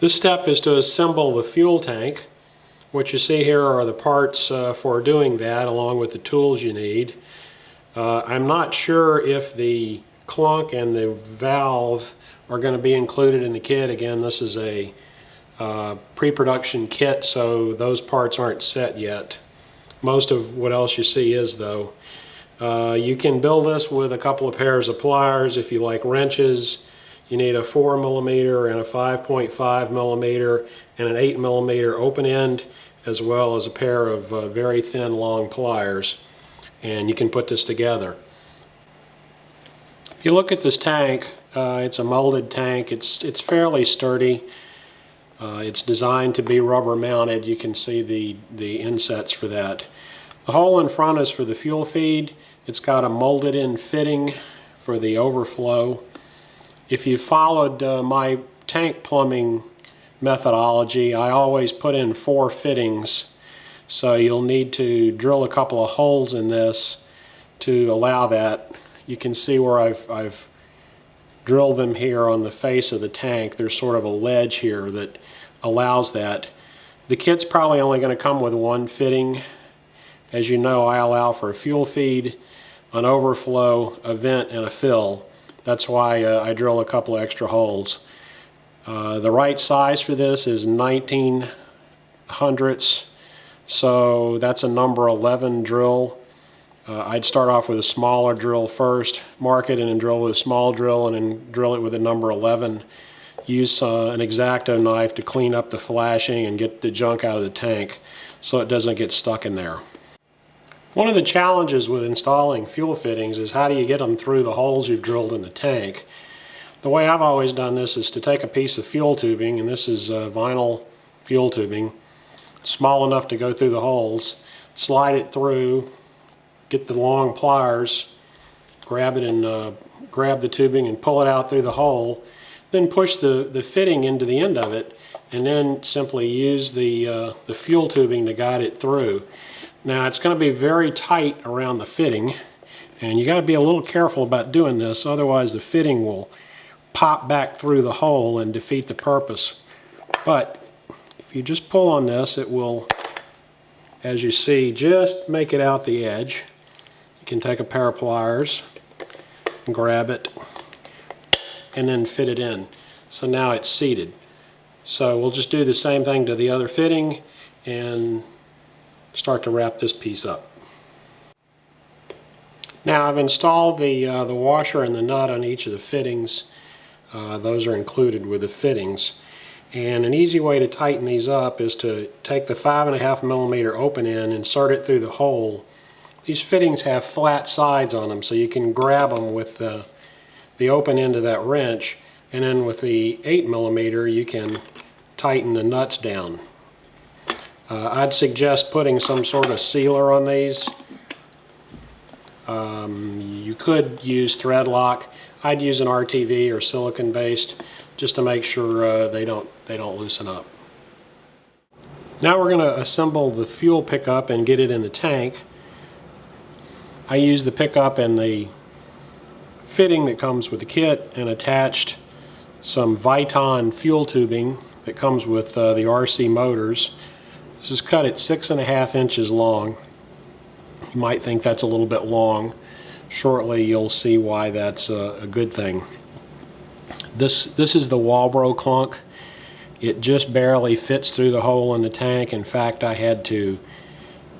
This step is to assemble the fuel tank. What you see here are the parts for doing that, along with the tools you need. I'm not sure if the clunk and the valve are going to be included in the kit. Again, this is a pre-production kit, so those parts aren't set yet. Most of what else you see is, though. You can build this with a couple of pairs of pliers. If you like wrenches, you need a 4mm and a 5.5mm and an 8mm open end, as well as a pair of very thin long pliers, and you can put this together. If you look at this tank, it's a molded tank. It's fairly sturdy. It's designed to be rubber mounted. You can see the insets for that. The hole in front is for the fuel feed. It's got a molded in fitting for the overflow. If you followed my tank plumbing methodology, I always put in 4 fittings, so you'll need to drill a couple of holes in this to allow that. You can see where I've drilled them here on the face of the tank. There's sort of a ledge here that allows that. The kit's probably only going to come with 1 fitting. As you know, I allow for a fuel feed, an overflow, a vent, and a fill. That's why I drill a couple of extra holes. The right size for this is 19/100, so that's a number 11 drill. I'd start off with a smaller drill first, mark it, and then drill with a small drill, and then drill it with a number 11. Use an X-Acto knife to clean up the flashing and get the junk out of the tank so it doesn't get stuck in there. One of the challenges with installing fuel fittings is how do you get them through the holes you've drilled in the tank. The way I've always done this is to take a piece of fuel tubing, and this is vinyl fuel tubing, small enough to go through the holes, slide it through, get the long pliers, grab it and grab the tubing and pull it out through the hole, then push the fitting into the end of it, and then simply use the fuel tubing to guide it through. Now it's going to be very tight around the fitting, and you got to be a little careful about doing this, otherwise the fitting will pop back through the hole and defeat the purpose. But if you just pull on this, it will, as you see, just make it out the edge. You can take a pair of pliers and grab it and then fit it in. So now it's seated. So we'll just do the same thing to the other fitting and start to wrap this piece up. Now I've installed the washer and the nut on each of the fittings. Those are included with the fittings. And an easy way to tighten these up is to take the 5.5mm open end, insert it through the hole. These fittings have flat sides on them, so you can grab them with the open end of that wrench, and then with the 8mm you can tighten the nuts down. I'd suggest putting some sort of sealer on these. You could use thread lock. I'd use an RTV or silicone based just to make sure they don't loosen up. Now we're going to assemble the fuel pickup and get it in the tank. I use the pickup and the fitting that comes with the kit, and attached some Viton fuel tubing that comes with the RC motors. This is cut at 6.5 inches long. You might think that's a little bit long. Shortly you'll see why that's a good thing. This is the Walbro clunk. It just barely fits through the hole in the tank. In fact, I had to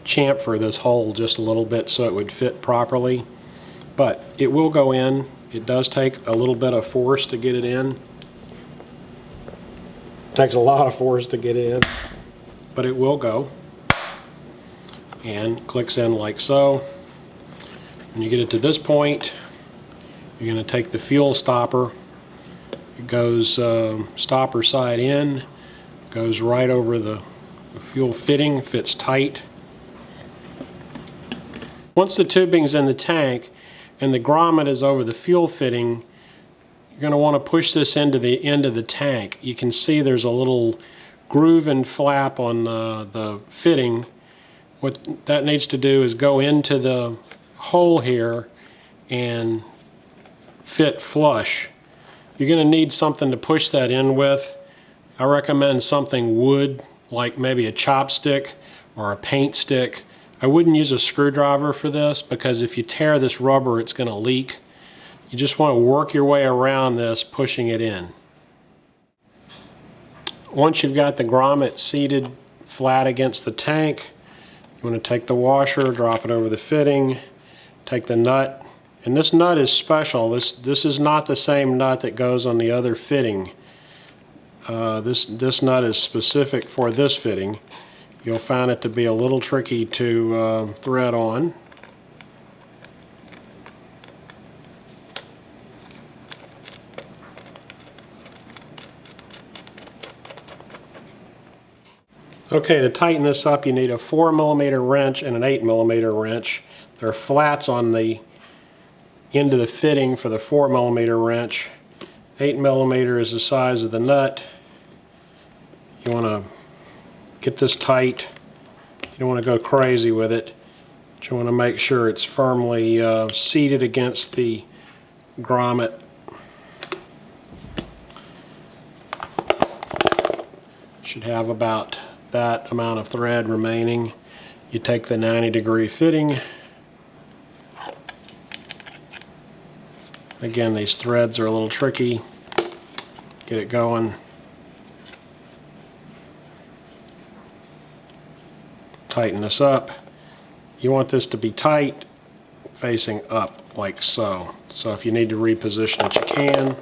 chamfer this hole just a little bit so it would fit properly. But it will go in. It does take a little bit of force to get it in. It takes a lot of force to get it in, but it will go, and clicks in like so. When you get it to this point, you're going to take the fuel stopper. It goes stopper side in, goes right over the fuel fitting, fits tight. Once the tubing's in the tank and the grommet is over the fuel fitting, you're going to want to push this into the end of the tank. You can see there's a little groove and flap on the fitting. What that needs to do is go into the hole here and fit flush. You're going to need something to push that in with. I recommend something wood, like maybe a chopstick or a paint stick. I wouldn't use a screwdriver for this because if you tear this rubber, it's going to leak. You just want to work your way around this, pushing it in. Once you've got the grommet seated flat against the tank, you want to take the washer, drop it over the fitting, take the nut, and this nut is special. This is not the same nut that goes on the other fitting. This nut is specific for this fitting. You'll find it to be a little tricky to thread on. Okay, to tighten this up, you need a 4mm wrench and an 8mm wrench. There are flats on the end of the fitting for the 4mm wrench. 8mm is the size of the nut. You want to get this tight. You don't want to go crazy with it, but you want to make sure it's firmly seated against the grommet. Should have about that amount of thread remaining. You take the 90-degree fitting. Again, these threads are a little tricky. Get it going. Tighten this up. You want this to be tight, facing up like so. So if you need to reposition it, you can.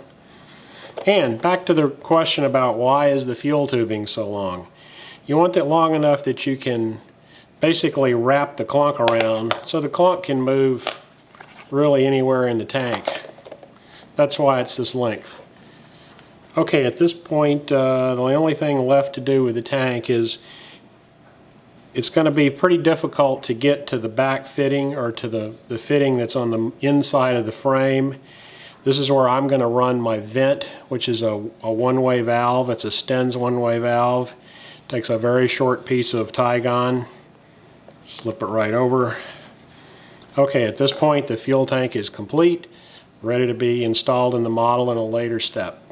And back to the question about why is the fuel tubing so long. You want it long enough that you can basically wrap the clunk around so the clunk can move really anywhere in the tank. That's why it's this length. Okay, at this point, the only thing left to do with the tank is it's going to be pretty difficult to get to the back fitting or to the fitting that's on the inside of the frame. This is where I'm going to run my vent, which is a one-way valve. It's a Sten's one-way valve. Takes a very short piece of Tygon, slip it right over. Okay, at this point the fuel tank is complete, ready to be installed in the model in a later step.